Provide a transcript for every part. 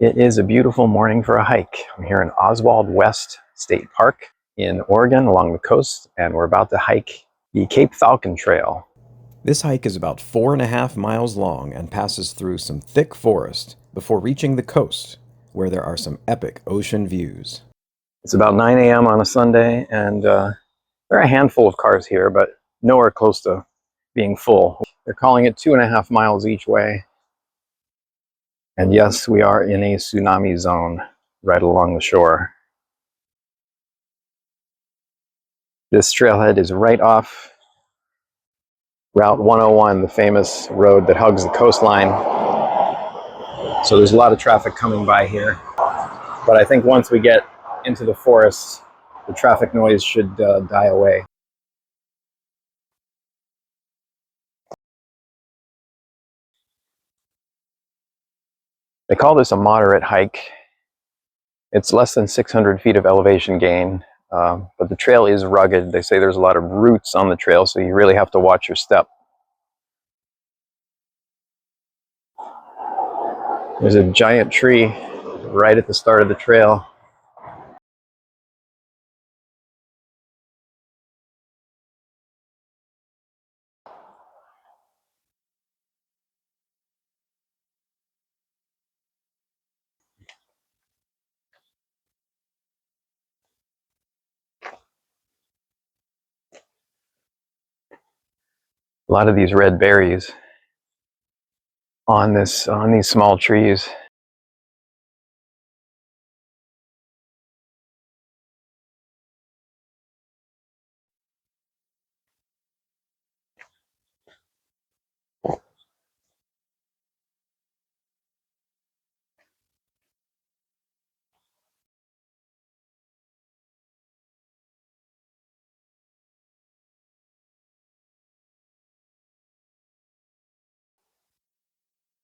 It is a beautiful morning for a hike. I'm here in Oswald West State Park in Oregon along the coast, and we're about to hike the Cape Falcon Trail. This hike is about 4.5 miles long and passes through some thick forest before reaching the coast, where there are some epic ocean views. It's about 9 a.m. on a Sunday, and there are a handful of cars here, but nowhere close to being full. They're calling it 2.5 miles each way. And yes, we are in a tsunami zone right along the shore. This trailhead is right off Route 101, the famous road that hugs the coastline. So there's a lot of traffic coming by here. But I think once we get into the forest, the traffic noise should die away. They call this a moderate hike. It's less than 600 feet of elevation gain, but the trail is rugged. They say there's a lot of roots on the trail, so you really have to watch your step. There's a giant tree right at the start of the trail. A lot of these red berries on these small trees.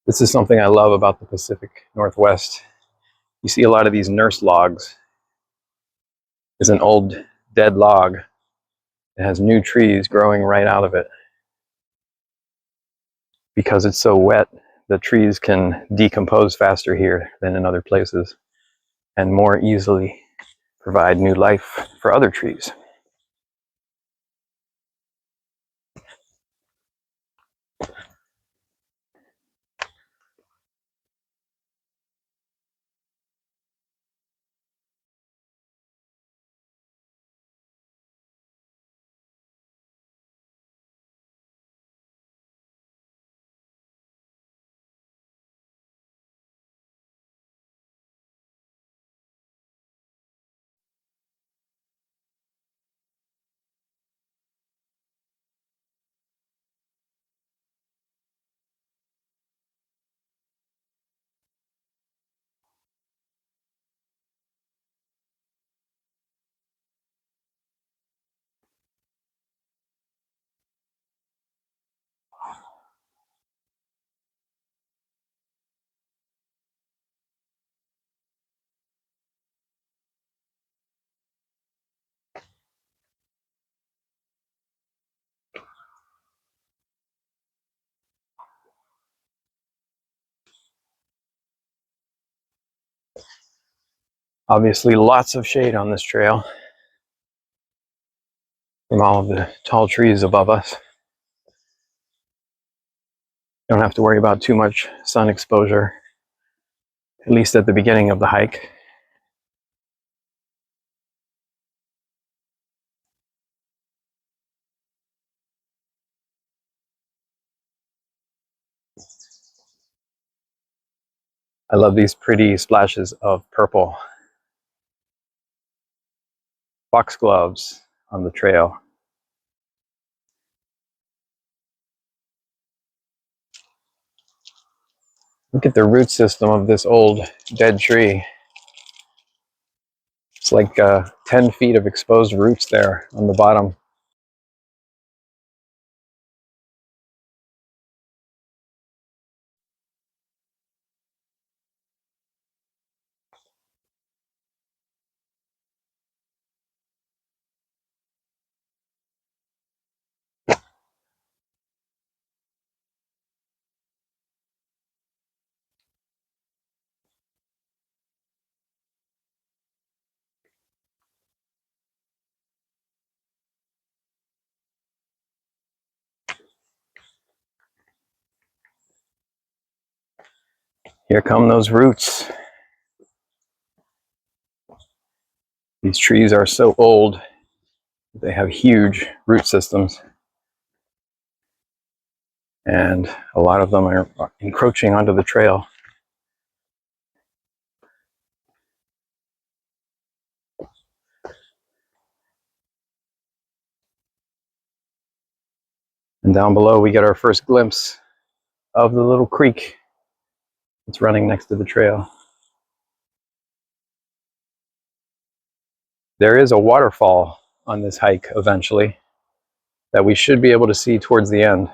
This is something I love about the Pacific Northwest. You see a lot of these nurse logs. There's an old dead log that has new trees growing right out of it. Because it's so wet, the trees can decompose faster here than in other places and more easily provide new life for other trees. Obviously, lots of shade on this trail from all of the tall trees above us. Don't have to worry about too much sun exposure, at least at the beginning of the hike. I love these pretty splashes of purple. Foxgloves on the trail. Look at the root system of this old dead tree. It's like 10 feet of exposed roots there on the bottom. Here come those roots. These trees are so old, they have huge root systems. And a lot of them are encroaching onto the trail. And down below we get our first glimpse of the little creek that's running next to the trail. There is a waterfall on this hike eventually that we should be able to see towards the end.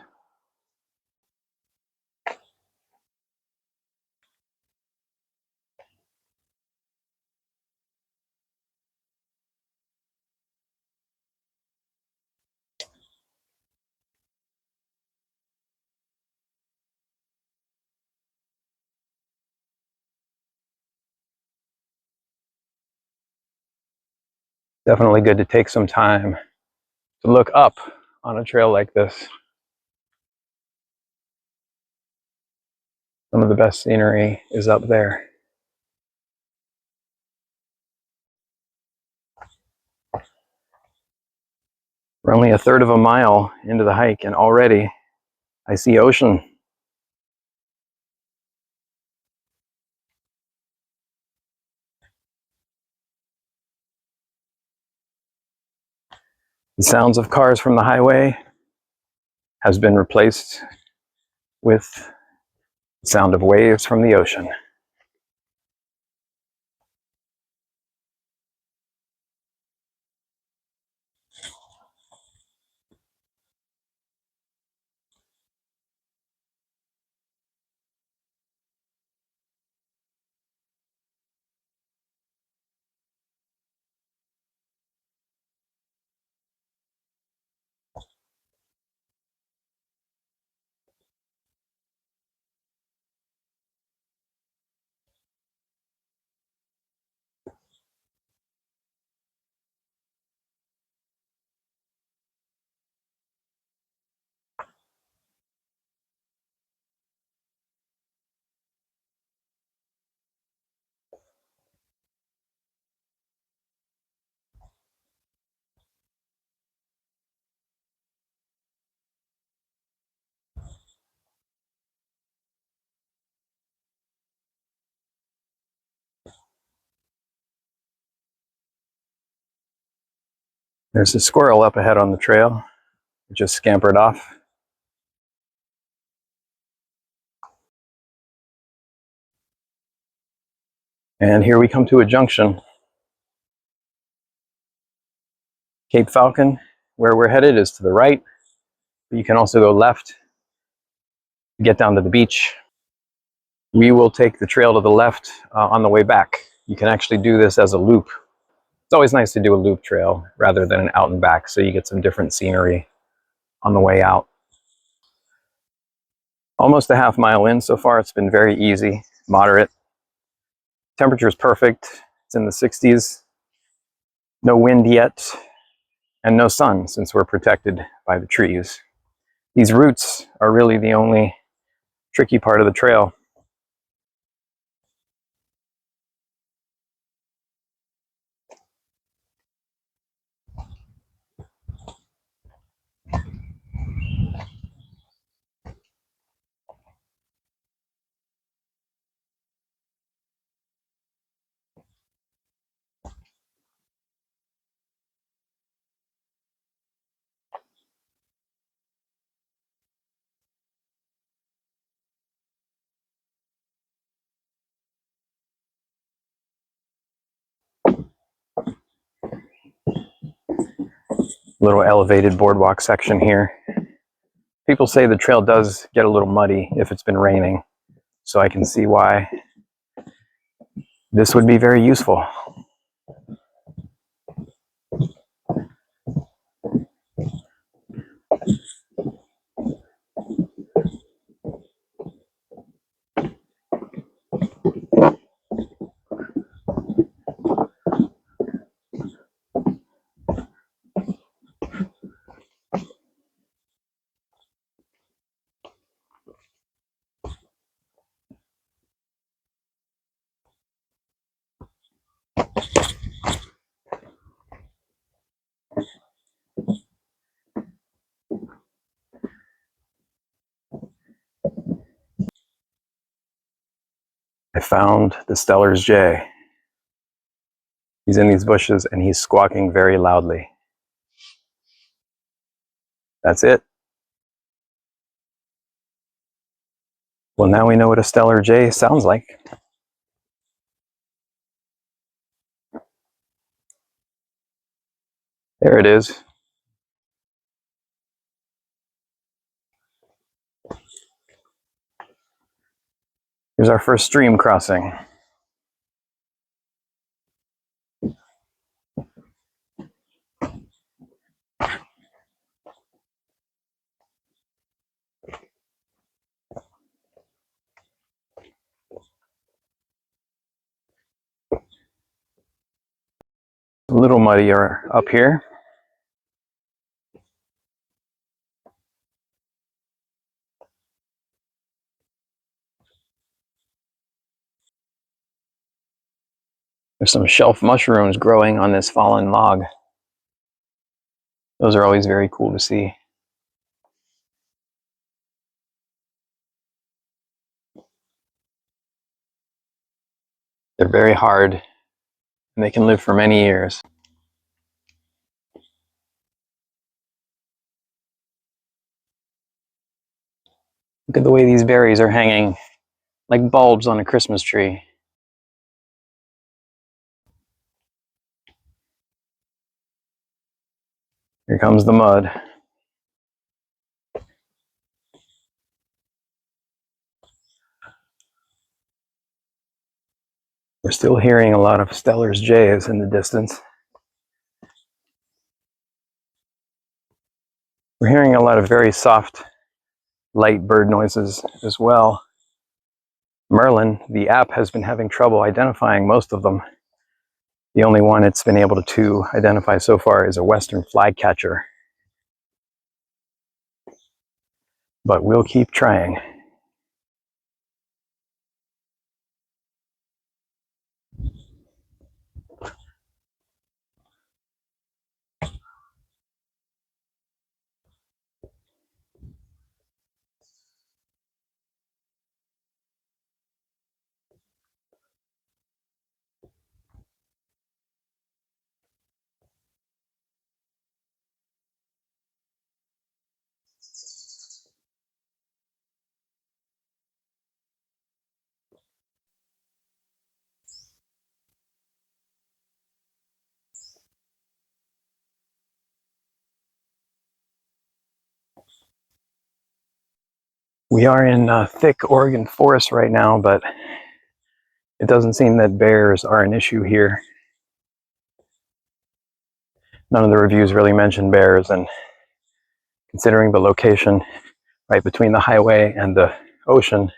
Definitely good to take some time to look up on a trail like this. Some of the best scenery is up there. We're only a third of a mile into the hike and already I see ocean. The sounds of cars from the highway has been replaced with the sound of waves from the ocean. There's a squirrel up ahead on the trail. It just scampered off. And here we come to a junction. Cape Falcon, where we're headed, is to the right. But you can also go left to get down to the beach. We will take the trail to the left on the way back. You can actually do this as a loop. It's always nice to do a loop trail rather than an out and back, so you get some different scenery on the way out. Almost a half mile in so far. It's been very easy, moderate. Temperature is perfect. It's in the 60s. No wind yet, and no sun since we're protected by the trees. These roots are really the only tricky part of the trail. Little elevated boardwalk section here. People say the trail does get a little muddy if it's been raining, so I can see why this would be very useful. I found the Steller's jay. He's in these bushes and he's squawking very loudly. That's it. Well, now we know what a Steller jay sounds like. There it is. Here's our first stream crossing. A little muddier up here. There's some shelf mushrooms growing on this fallen log. Those are always very cool to see. They're very hard and they can live for many years. Look at the way these berries are hanging like bulbs on a Christmas tree. Here comes the mud. We're still hearing a lot of Steller's jays in the distance. We're hearing a lot of very soft, light bird noises as well. Merlin, the app, has been having trouble identifying most of them. The only one it's been able to identify so far is a western flycatcher. But we'll keep trying. We are in thick Oregon forest right now, but it doesn't seem that bears are an issue here. None of the reviews really mention bears, and considering the location right between the highway and the ocean,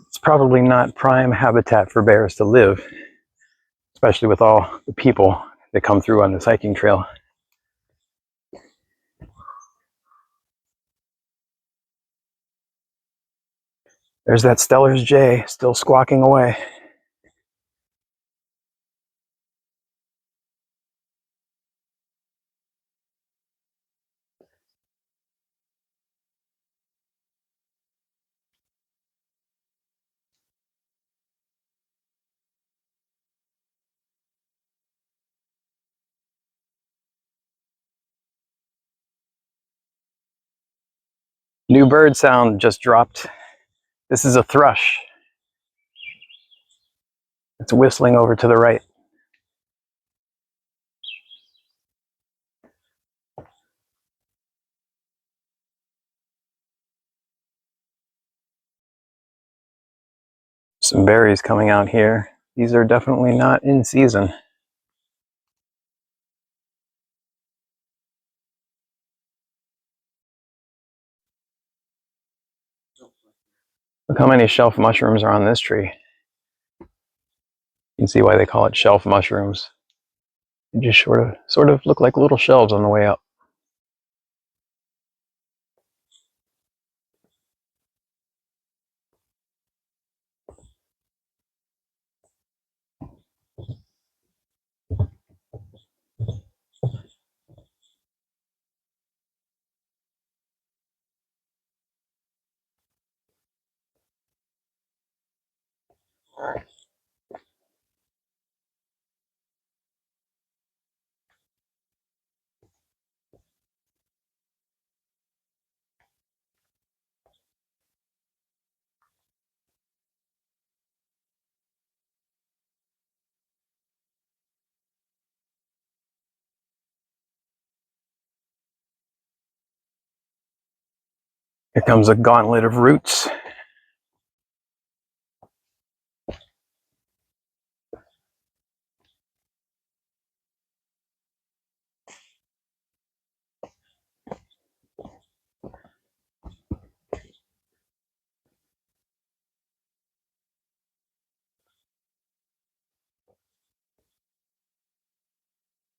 it's probably not prime habitat for bears to live, especially with all the people that come through on this hiking trail. There's that Steller's jay still squawking away. New bird sound just dropped. This is a thrush. It's whistling over to the right. Some berries coming out here. These are definitely not in season. Look how many shelf mushrooms are on this tree. You can see why they call it shelf mushrooms. They just sort of look like little shelves on the way up. Here comes a gauntlet of roots.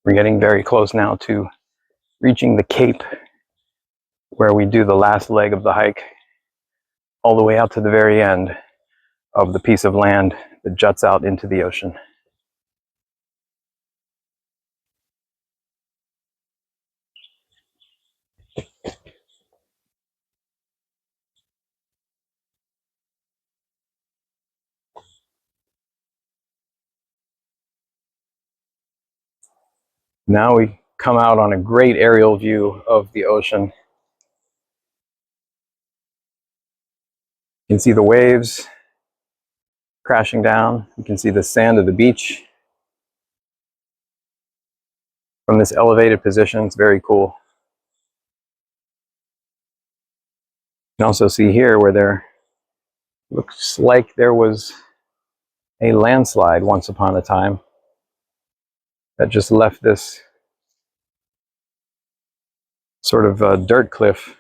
We're getting very close now to reaching the Cape, where we do the last leg of the hike, all the way out to the very end of the piece of land that juts out into the ocean. Now we come out on a great aerial view of the ocean. You can see the waves crashing down. You can see the sand of the beach from this elevated position. It's very cool. You can also see here where there looks like there was a landslide once upon a time that just left this sort of dirt cliff.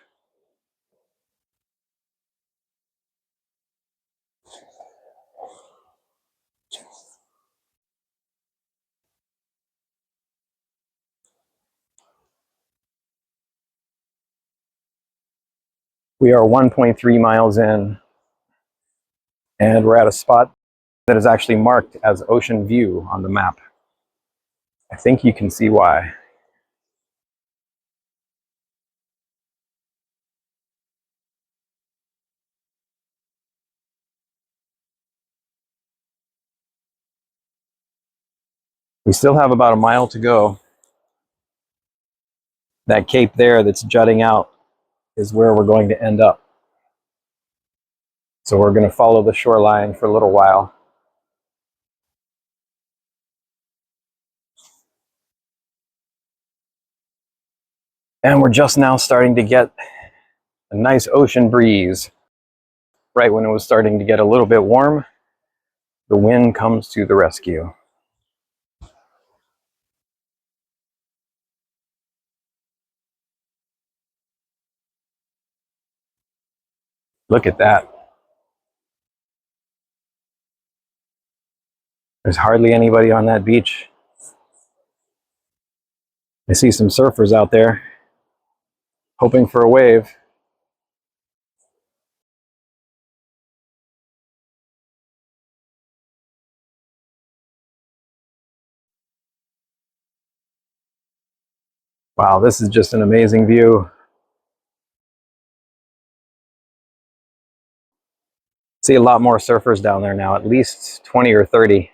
We are 1.3 miles in, and we're at a spot that is actually marked as Ocean View on the map. I think you can see why. We still have about a mile to go. That cape there that's jutting out is where we're going to end up. So we're going to follow the shoreline for a little while. And we're just now starting to get a nice ocean breeze. Right when it was starting to get a little bit warm, the wind comes to the rescue. Look at that. There's hardly anybody on that beach. I see some surfers out there hoping for a wave. Wow, this is just an amazing view. See a lot more surfers down there now, at least 20 or 30.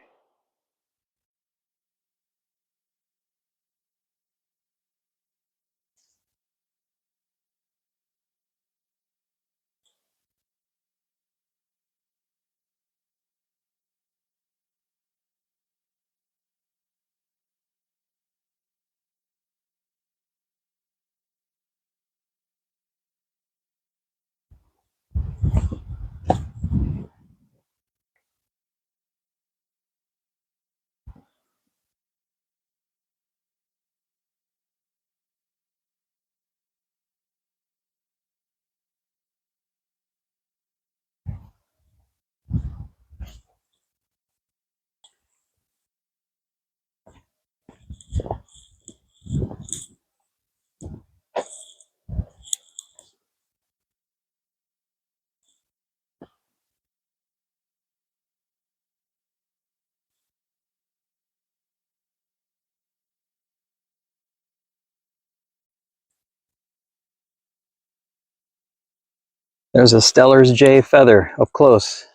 There's a Steller's J feather up close.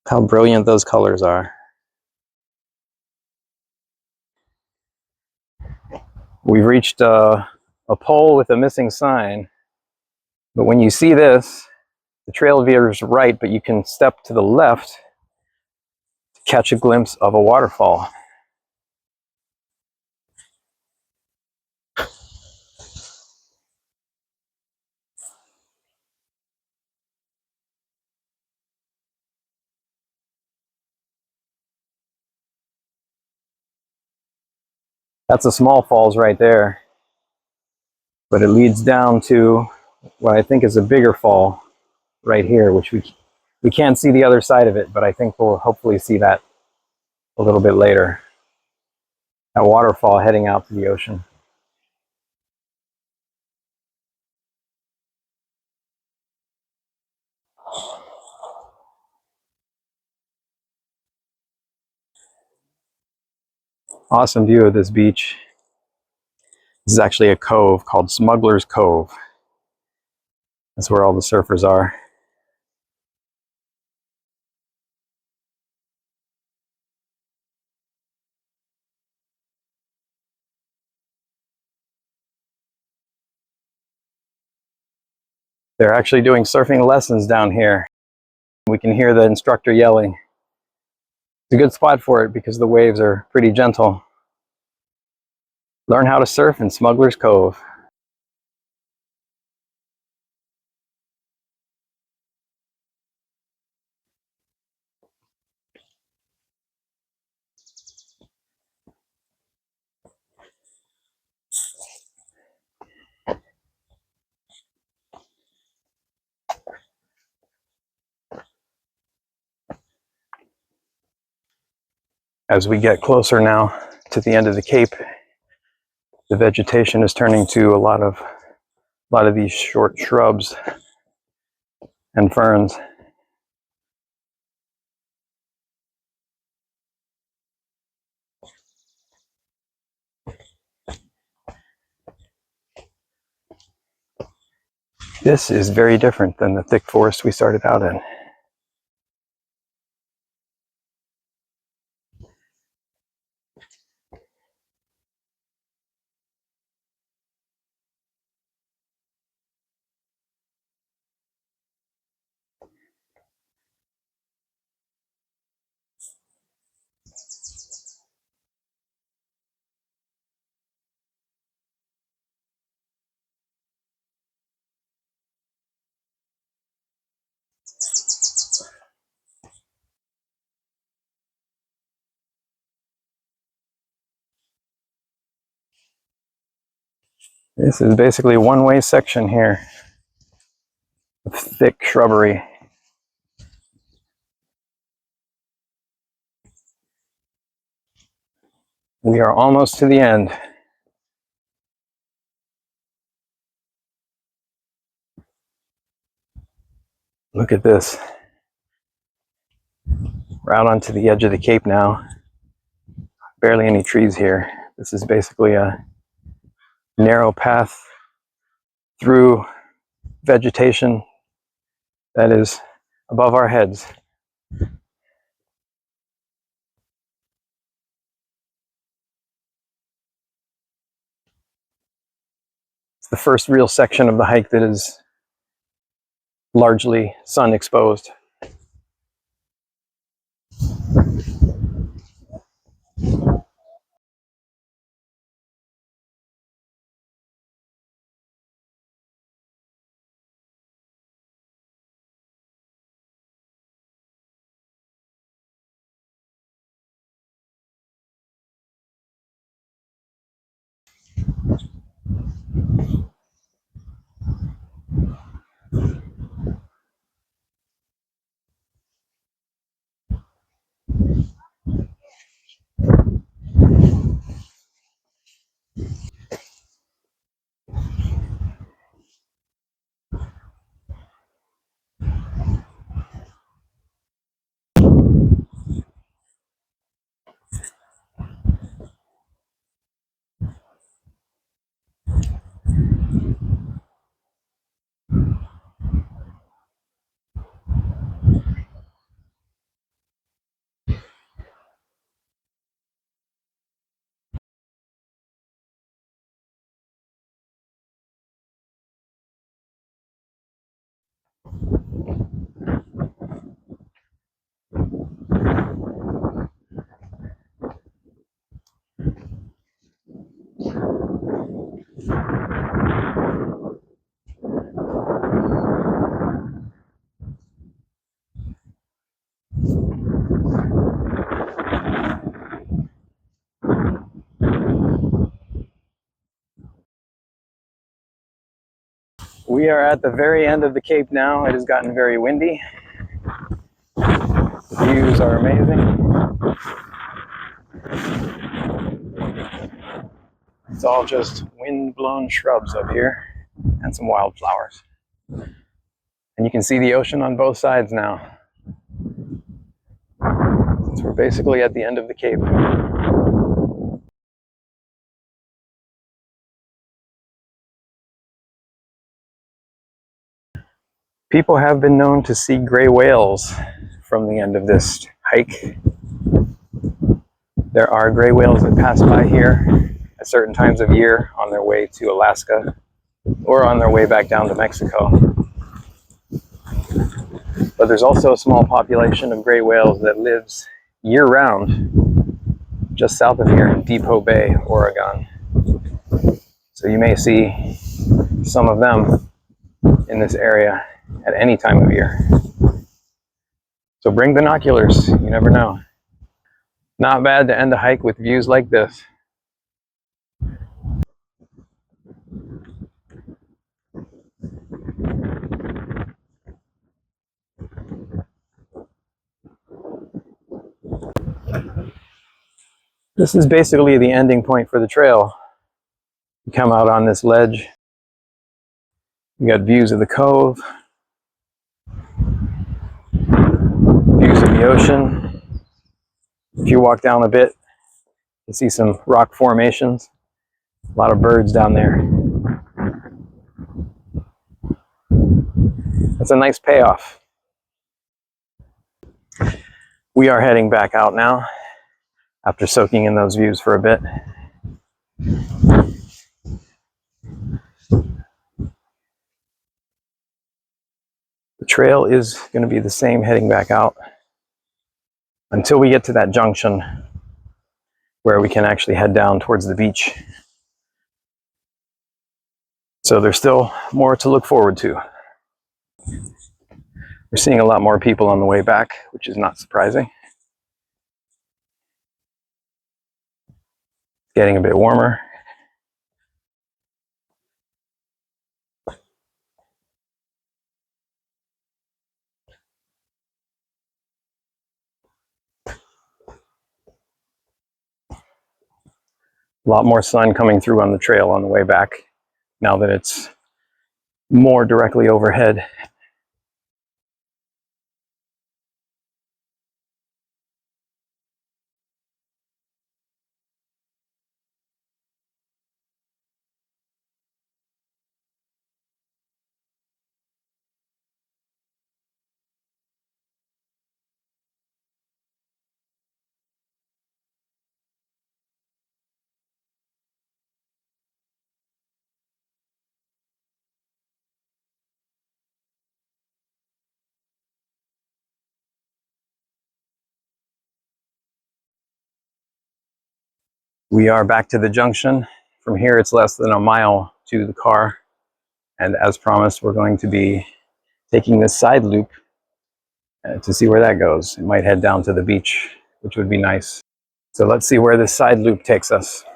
How brilliant those colors are. We've reached a pole with a missing sign, but when you see this, the trail veers right, but you can step to the left to catch a glimpse of a waterfall. That's a small falls right there, but it leads down to what I think is a bigger fall right here, which we can't see the other side of it, but I think we'll hopefully see that a little bit later. That waterfall heading out to the ocean. Awesome view of this beach. This is actually a cove called Smuggler's Cove. That's where all the surfers are. They're actually doing surfing lessons down here. We can hear the instructor yelling. It's a good spot for it because the waves are pretty gentle. Learn how to surf in Smuggler's Cove. As we get closer now to the end of the cape, the vegetation is turning to a lot of these short shrubs and ferns. This is very different than the thick forest we started out in. This is basically a one-way section here of thick shrubbery. We are almost to the end. Look at this. We're out onto the edge of the cape now. Barely any trees here. This is basically a narrow path through vegetation that is above our heads. It's the first real section of the hike that is largely sun exposed. We are at the very end of the Cape now. It has gotten very windy. The views are amazing. It's all just wind-blown shrubs up here and some wildflowers. And you can see the ocean on both sides now. Since we're basically at the end of the Cape. People have been known to see gray whales from the end of this hike. There are gray whales that pass by here at certain times of year on their way to Alaska or on their way back down to Mexico. But there's also a small population of gray whales that lives year-round just south of here in Depot Bay, Oregon. So you may see some of them in this area at any time of year. So bring binoculars, you never know. Not bad to end a hike with views like this. This is basically the ending point for the trail. You come out on this ledge. You got views of the Cove, views of the ocean. If you walk down a bit, you see some rock formations. A lot of birds down there. That's a nice payoff. We are heading back out now after soaking in those views for a bit. The trail is going to be the same heading back out until we get to that junction where we can actually head down towards the beach. So there's still more to look forward to. We're seeing a lot more people on the way back, which is not surprising. Getting a bit warmer. A lot more sun coming through on the trail on the way back, now that it's more directly overhead. We are back to the junction. From here, it's less than a mile to the car. And as promised, we're going to be taking this side loop to see where that goes. It might head down to the beach, which would be nice. So let's see where this side loop takes us.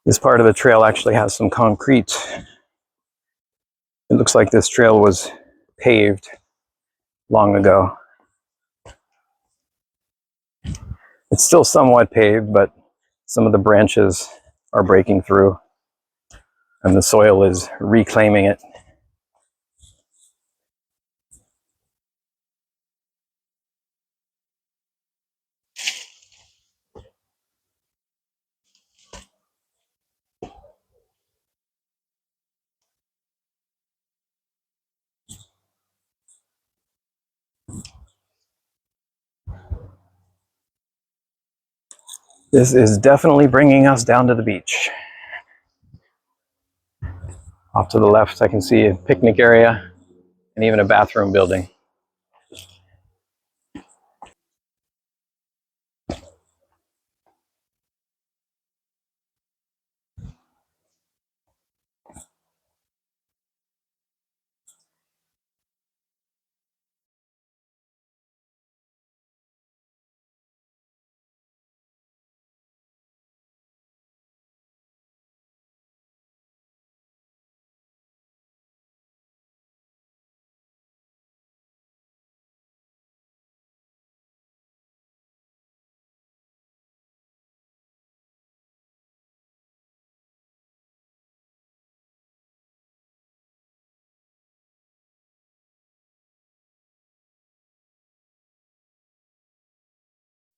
This part of the trail actually has some concrete. It looks like this trail was paved long ago. It's still somewhat paved, but some of the branches are breaking through and the soil is reclaiming it. This is definitely bringing us down to the beach. Off to the left, I can see a picnic area and even a bathroom building.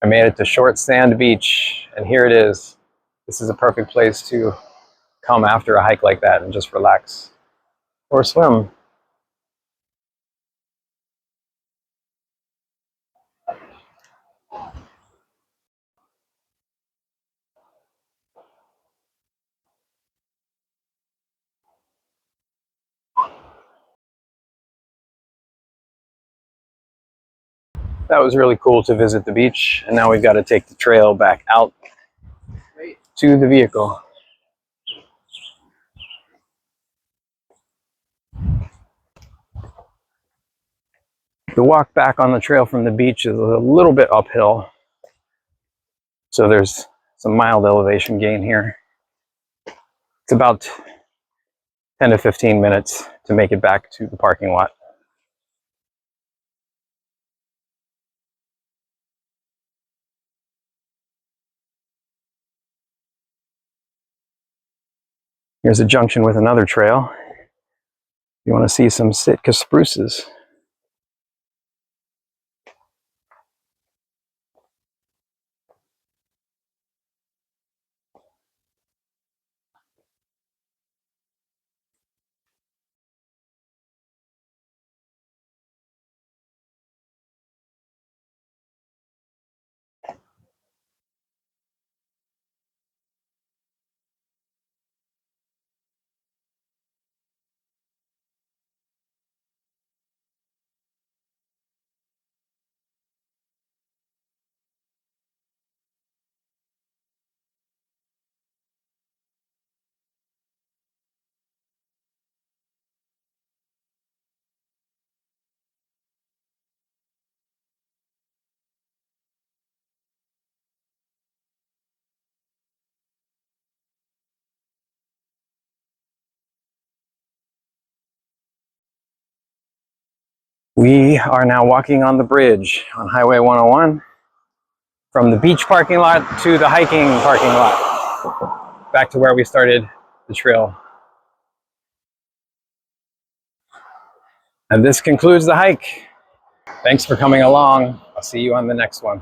I made it to Short Sand Beach, and here it is. This is a perfect place to come after a hike like that and just relax or swim. That was really cool to visit the beach, and now we've got to take the trail back out to the vehicle. The walk back on the trail from the beach is a little bit uphill, so there's some mild elevation gain here. It's about 10 to 15 minutes to make it back to the parking lot. Here's a junction with another trail. You want to see some Sitka spruces. We are now walking on the bridge on Highway 101 from the beach parking lot to the hiking parking lot, back to where we started the trail. And this concludes the hike. Thanks for coming along. I'll see you on the next one.